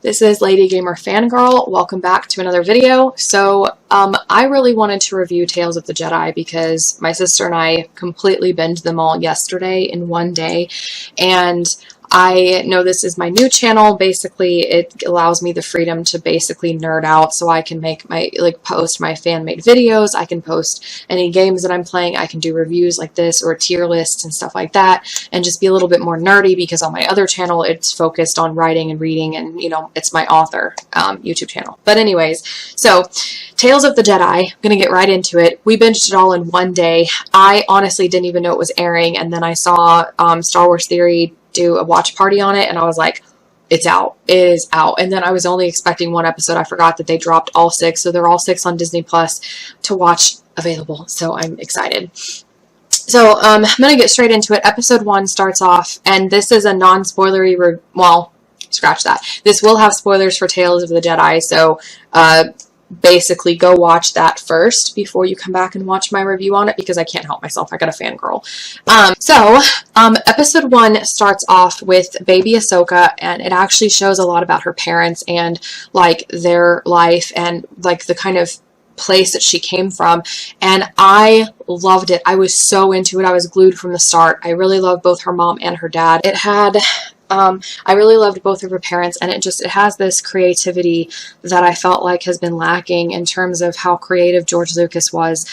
This is Lady Gamer Fangirl. Welcome back to another video. So, I really wanted to review Tales of the Jedi because my sister and I completely binged them all yesterday in one day, and I know this is my new channel. Basically, it allows me the freedom to basically nerd out, so I can make my, post my fan-made videos. I can post any games that I'm playing. I can do reviews like this or tier lists and stuff like that, and just be a little bit more nerdy because on my other channel, it's focused on writing and reading, and, you know, it's my author YouTube channel. But anyways, so Tales of the Jedi, I'm gonna get right into it. We binged it all in one day. I honestly didn't even know it was airing, and then I saw Star Wars Theory do a watch party on it, and I was like, it's out. It is out. And then I was only expecting one episode. I forgot that they dropped all 6, so they're all 6 on Disney Plus to watch available, so I'm excited. So I'm gonna get straight into it. Episode 1 starts off, and this is a non-spoilery well, scratch that. This will have spoilers for Tales of the Jedi, so basically go watch that first before you come back and watch my review on it, because I can't help myself. I got a fangirl. Episode 1 starts off with baby Ahsoka, and it actually shows a lot about her parents and like their life and like the kind of place that she came from, and I loved it. I was so into it. I was glued from the start. I really loved both her mom and her dad. It had I really loved both of her parents, and it has this creativity that I felt like has been lacking in terms of how creative George Lucas was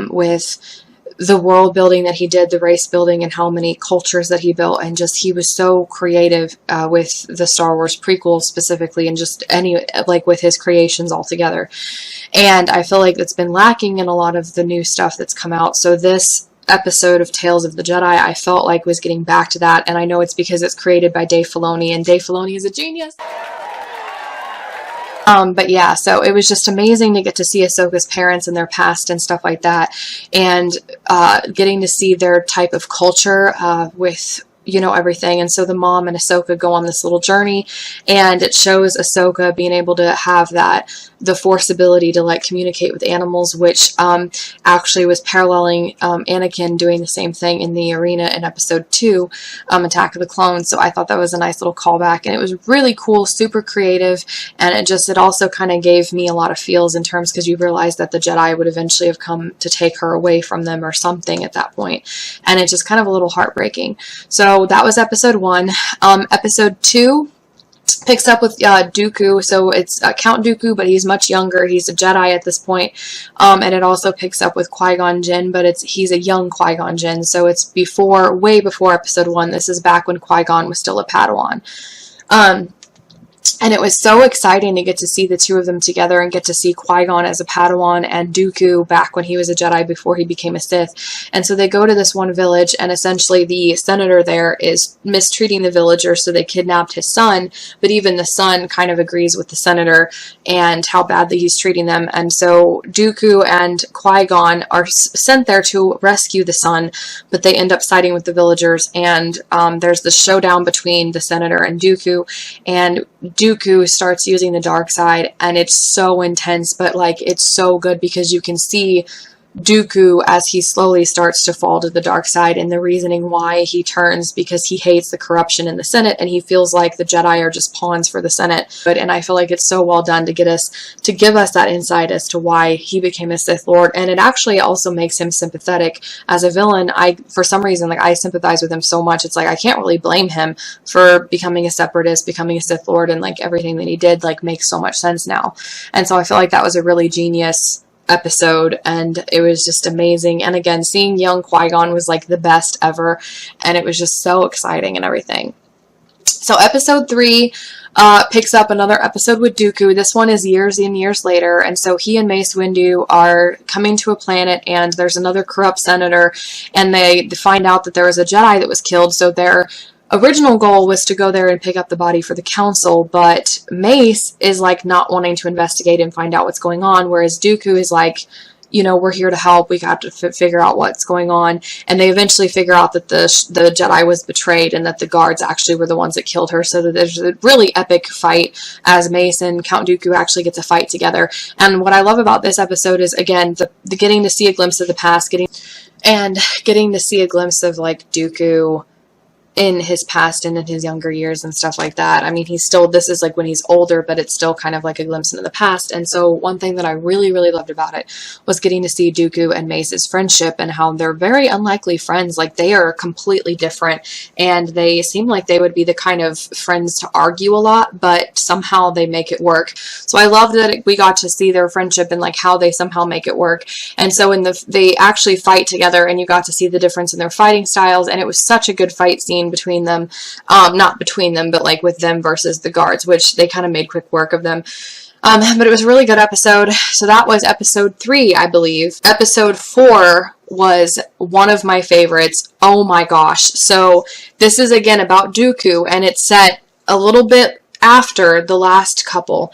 with the world building that he did, the race building, and how many cultures that he built, and just he was so creative with the Star Wars prequels specifically, and just with his creations altogether. And I feel like that's been lacking in a lot of the new stuff that's come out. So this episode of Tales of the Jedi, I felt like was getting back to that, and I know it's because it's created by Dave Filoni, and Dave Filoni is a genius. But yeah, so it was just amazing to get to see Ahsoka's parents and their past and stuff like that, and getting to see their type of culture with, you know, everything. And so the mom and Ahsoka go on this little journey, and it shows Ahsoka being able to have the Force ability to like communicate with animals, which actually was paralleling Anakin doing the same thing in the arena in episode 2, Attack of the Clones. So I thought that was a nice little callback, and it was really cool, super creative, and it also kind of gave me a lot of feels in terms, because you realize that the Jedi would eventually have come to take her away from them or something at that point, and it's just kind of a little heartbreaking. So that was episode 1. Episode 2 picks up with Dooku, so it's Count Dooku, but he's much younger. He's a Jedi at this point, and it also picks up with Qui-Gon Jinn, but he's a young Qui-Gon Jinn, so it's way before episode 1. This is back when Qui-Gon was still a Padawan. And it was so exciting to get to see the two of them together and get to see Qui-Gon as a Padawan and Dooku back when he was a Jedi before he became a Sith. And so they go to this one village, and essentially the senator there is mistreating the villagers, so they kidnapped his son, but even the son kind of agrees with the senator and how badly he's treating them. And so Dooku and Qui-Gon are sent there to rescue the son, but they end up siding with the villagers, and there's the showdown between the senator and Dooku, and Dooku starts using the dark side, and it's so intense, but like it's so good because you can see Dooku as he slowly starts to fall to the dark side, and the reasoning why he turns, because he hates the corruption in the Senate, and he feels like the Jedi are just pawns for the Senate. And I feel like it's so well done to give us that insight as to why he became a Sith Lord, and it actually also makes him sympathetic as a villain. For some reason, I sympathize with him so much. It's like I can't really blame him for becoming a separatist, becoming a Sith Lord, and like everything that he did makes so much sense now. And so I feel like that was a really genius episode, and it was just amazing. And again, seeing young Qui-Gon was like the best ever, and it was just so exciting and everything. So episode 3 picks up another episode with Dooku. This one is years and years later, and so he and Mace Windu are coming to a planet, and there's another corrupt senator, and they find out that there was a Jedi that was killed. So their original goal was to go there and pick up the body for the council, but Mace is like not wanting to investigate and find out what's going on, whereas Dooku is like, you know, we're here to help, we got to figure out what's going on. And they eventually figure out that the Jedi was betrayed, and that the guards actually were the ones that killed her, so that there's a really epic fight as Mace and Count Dooku actually get to fight together. And what I love about this episode is, again, the getting to see a glimpse of the past, getting to see a glimpse of like Dooku in his past and in his younger years and stuff like that. I mean, this is like when he's older, but it's still kind of like a glimpse into the past. And so one thing that I really, really loved about it was getting to see Dooku and Mace's friendship and how they're very unlikely friends. Like, they are completely different, and they seem like they would be the kind of friends to argue a lot, but somehow they make it work. So I loved that we got to see their friendship and like how they somehow make it work. And so they actually fight together, and you got to see the difference in their fighting styles, and it was such a good fight scene between them. Not between them, but like with them versus the guards, which they kind of made quick work of them. But it was a really good episode. So that was episode 3, I believe. Episode 4 was one of my favorites. Oh my gosh. So this is again about Dooku, and it's set a little bit after the last couple,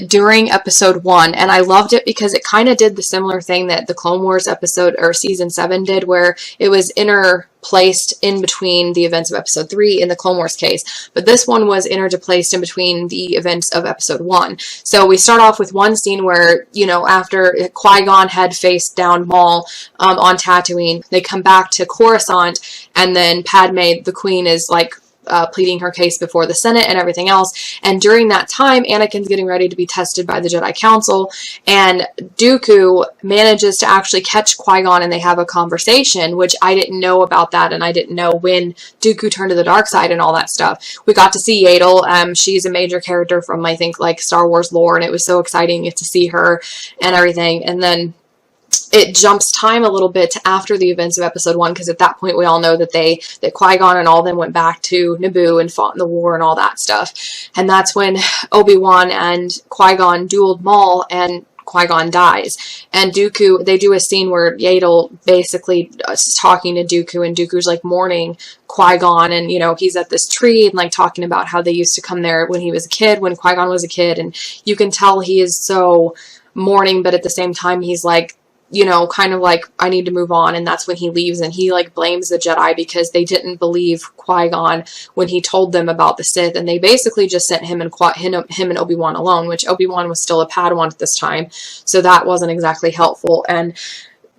during episode 1, and I loved it because it kind of did the similar thing that the Clone Wars episode or season 7 did, where it was interplaced in between the events of episode 3 in the Clone Wars case, but this one was interplaced in between the events of episode 1. So we start off with one scene where, you know, after Qui-Gon had faced down Maul on Tatooine, they come back to Coruscant, and then Padme, the Queen, is like pleading her case before the Senate and everything else. And during that time, Anakin's getting ready to be tested by the Jedi Council, and Dooku manages to actually catch Qui-Gon, and they have a conversation, which I didn't know about that, and I didn't know when Dooku turned to the dark side and all that stuff. We got to see Yaddle. She's a major character from, I think, like Star Wars lore, and it was so exciting to see her and everything. And then it jumps time a little bit to after the events of episode 1, because at that point we all know that Qui-Gon and all of them went back to Naboo and fought in the war and all that stuff. And that's when Obi-Wan and Qui-Gon dueled Maul, and Qui-Gon dies. And Dooku, they do a scene where Yaddle basically is talking to Dooku, and Dooku's like mourning Qui-Gon, and you know, he's at this tree and like talking about how they used to come there when he was a kid, when Qui-Gon was a kid, and you can tell he is so mourning, but at the same time he's like, you know, kind of like, I need to move on. And that's when he leaves, and he like blames the Jedi because they didn't believe Qui-Gon when he told them about the Sith, and they basically just sent him and Obi-Wan alone, which Obi-Wan was still a Padawan at this time, so that wasn't exactly helpful. And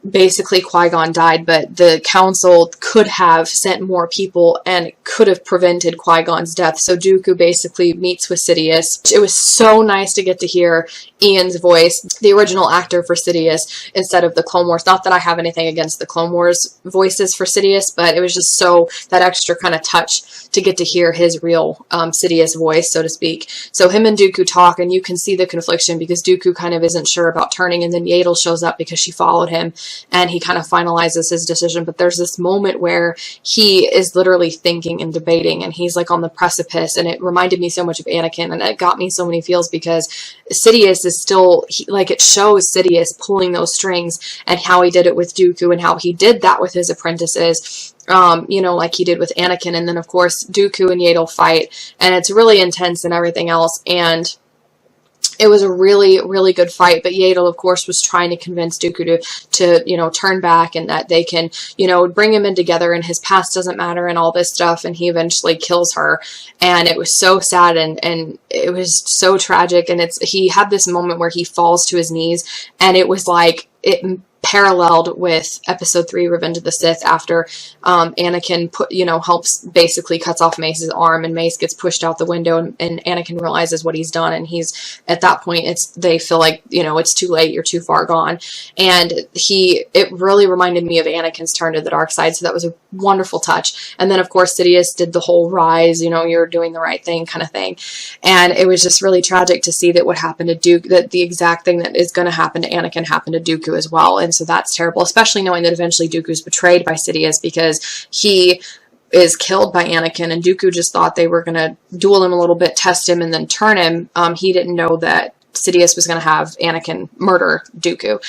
basically Qui-Gon died, but the council could have sent more people and could have prevented Qui-Gon's death. So Dooku basically meets with Sidious. It was so nice to get to hear Ian's voice, the original actor for Sidious, instead of the Clone Wars. Not that I have anything against the Clone Wars voices for Sidious, but it was just so that extra kind of touch to get to hear his real Sidious voice, so to speak. So him and Dooku talk, and you can see the confliction because Dooku kind of isn't sure about turning, and then Yaddle shows up because she followed him, and he kind of finalizes his decision. But there's this moment where he is literally thinking and debating, and he's like on the precipice, and it reminded me so much of Anakin, and it got me so many feels because Sidious is still, like, it shows Sidious pulling those strings and how he did it with Dooku and how he did that with his apprentices. You know, like he did with Anakin. And then of course Dooku and Yaddle fight, and it's really intense and everything else, and it was a really, really good fight. But Yaddle, of course, was trying to convince Dooku to, you know, turn back, and that they can, you know, bring him in together, and his past doesn't matter and all this stuff. And he eventually kills her. And it was so sad, and it was so tragic. And he had this moment where he falls to his knees, and it was like, it paralleled with episode 3, Revenge of the Sith, after Anakin basically cuts off Mace's arm, and Mace gets pushed out the window, and Anakin realizes what he's done, and he's, at that point, they feel like, you know, it's too late, you're too far gone. And it really reminded me of Anakin's turn to the dark side, so that was a wonderful touch. And then of course Sidious did the whole rise, you know, you're doing the right thing kind of thing. And it was just really tragic to see that what happened to Dooku, that the exact thing that is going to happen to Anakin happened to Dooku as well. And so that's terrible, especially knowing that eventually Dooku's betrayed by Sidious because he is killed by Anakin, and Dooku just thought they were going to duel him a little bit, test him, and then turn him. He didn't know that Sidious was going to have Anakin murder Dooku.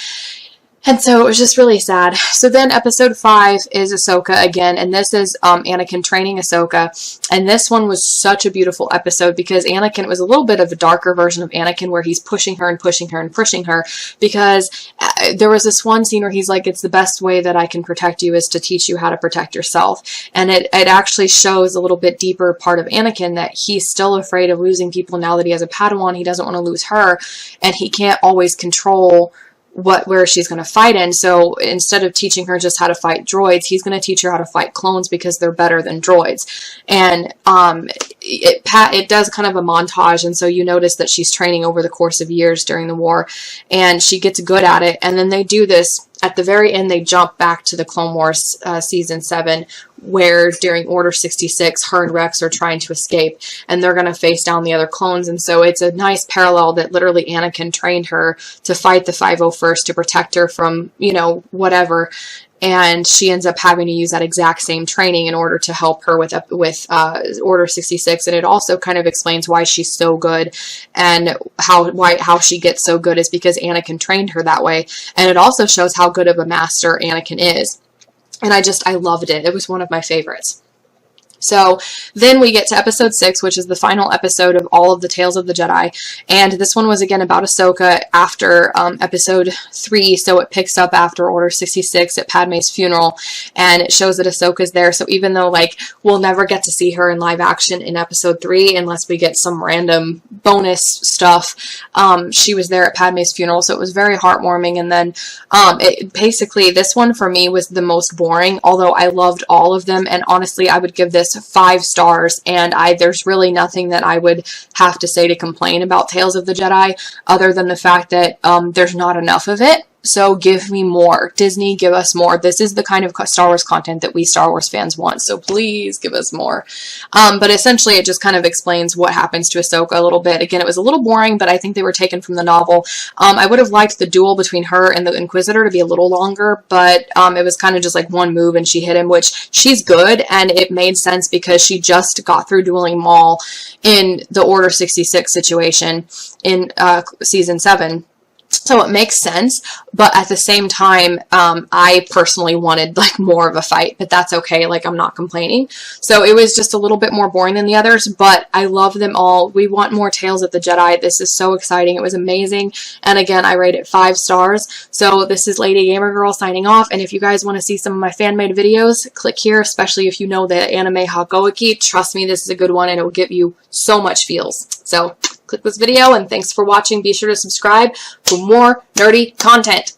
And so it was just really sad. So then episode 5 is Ahsoka again, and this is Anakin training Ahsoka. And this one was such a beautiful episode because Anakin was a little bit of a darker version of Anakin, where he's pushing her and pushing her and pushing her, because there was this one scene where he's like, it's the best way that I can protect you is to teach you how to protect yourself. And it actually shows a little bit deeper part of Anakin, that he's still afraid of losing people now that he has a Padawan. He doesn't want to lose her, and he can't always control where she's going to fight in. So instead of teaching her just how to fight droids, he's going to teach her how to fight clones because they're better than droids. And it does kind of a montage, and so you notice that she's training over the course of years during the war, and she gets good at it. And then they do this at the very end. They jump back to the Clone Wars season 7, where during Order 66, her and Rex are trying to escape, and they're going to face down the other clones. And so it's a nice parallel that literally Anakin trained her to fight the 501st, to protect her from, you know, whatever. And she ends up having to use that exact same training in order to help her with Order 66. And it also kind of explains why she's so good, and how she gets so good is because Anakin trained her that way. And it also shows how good of a master Anakin is. And I loved it. It was one of my favorites. So then we get to episode 6, which is the final episode of all of the Tales of the Jedi. And this one was again about Ahsoka after episode 3. So it picks up after Order 66 at Padme's funeral. And it shows that Ahsoka's there. So even though, like, we'll never get to see her in live action in episode 3 unless we get some random bonus stuff, she was there at Padme's funeral. So it was very heartwarming. And then basically this one for me was the most boring, although I loved all of them. And honestly, I would give this 5 stars, and there's really nothing that I would have to say to complain about Tales of the Jedi, other than the fact that there's not enough of it. So give me more. Disney, give us more. This is the kind of Star Wars content that we Star Wars fans want, so please give us more. But essentially, it just kind of explains what happens to Ahsoka a little bit. Again, it was a little boring, but I think they were taken from the novel. I would have liked the duel between her and the Inquisitor to be a little longer, but it was kind of just like one move and she hit him, which she's good, and it made sense because she just got through dueling Maul in the Order 66 situation in season 7. So it makes sense, but at the same time, I personally wanted like more of a fight, but that's okay. Like, I'm not complaining. So it was just a little bit more boring than the others, but I love them all. We want more Tales of the Jedi. This is so exciting. It was amazing. And again, I rate it 5 stars. So this is Lady Gamer Girl signing off. And if you guys want to see some of my fan-made videos, click here, especially if you know the anime Hagoiki. Trust me, this is a good one, and it will give you so much feels. So click this video, and thanks for watching. Be sure to subscribe for more nerdy content.